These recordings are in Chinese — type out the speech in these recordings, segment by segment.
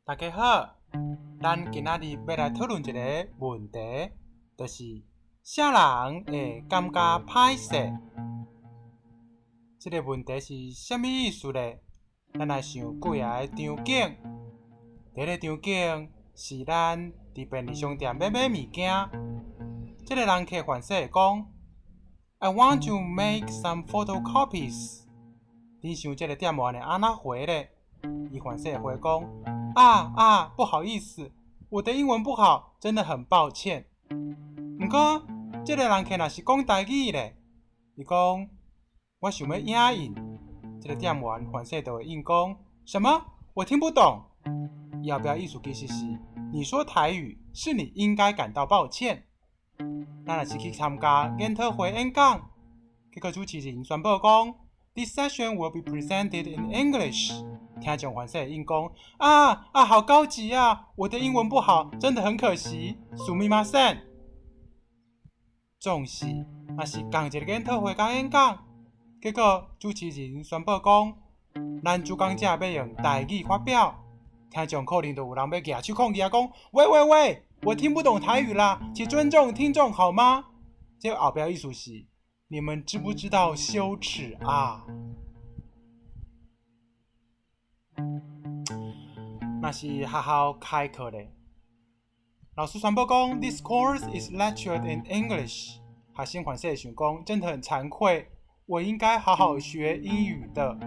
大家好，咱今仔日要来讨论一个问题，就是啥人会感觉歹势？这个问题是啥物意思呢？咱来想几个场景。第一个场景是咱伫便利商店要买物件，这个人客反射会讲 ：“I want to make some photocopies。”你想这个店员会安怎回呢？伊反射回讲。不好意思，我的英文不好，真的很抱歉。不过，这个人客若是讲台语咧，伊讲我想要影印，这个店员反射就会应讲什么？我听不懂。伊后壁意思其实是你说台语，是你应该感到抱歉。咱若是去参加研讨会演讲，结果主持人宣布讲 ，This session will be presented in English。听众反射应讲好高级啊！我的英文不好，真的很可惜。すみません。总是，若是同一个研讨会甲演讲，结果主持人宣布讲，咱主讲者要用台语发表，听众可能就有人要举手抗议啊，讲喂，我听不懂台语啦，请尊重听众好吗？这后边意思是，你们知不知道羞耻啊？若是学校开课咧，老师宣布讲 ，This course is lectured in English。学生反射想讲，真的很惭愧，我应该好好学英语的。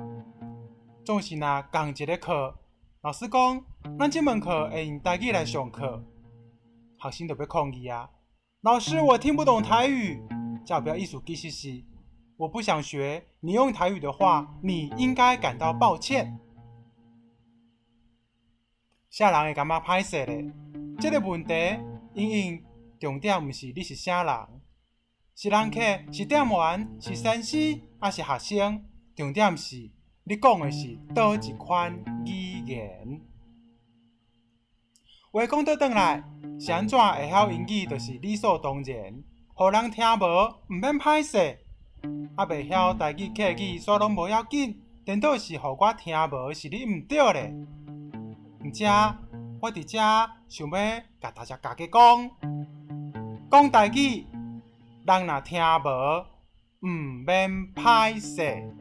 总是若同一个课，老师讲，咱这门课会用台语来上课，学生就要抗议啊！老师，我听不懂台语。这后边意思其实是，我不想学，你用台语的话，你应该感到抱歉。啥人会感觉歹势咧？这个问题，因重点毋是你是啥人，是人客，是店员，是先生，还是学生？重点是你讲的是倒一款语言。话讲倒转来，是安怎会晓英语，就是理所当然，互人听无，毋免歹势。袂晓台语客语，所拢无要紧，颠倒是互我听无，是你毋对咧。而且，我伫遮想要甲大家讲台语，人若听无，毋免歹势。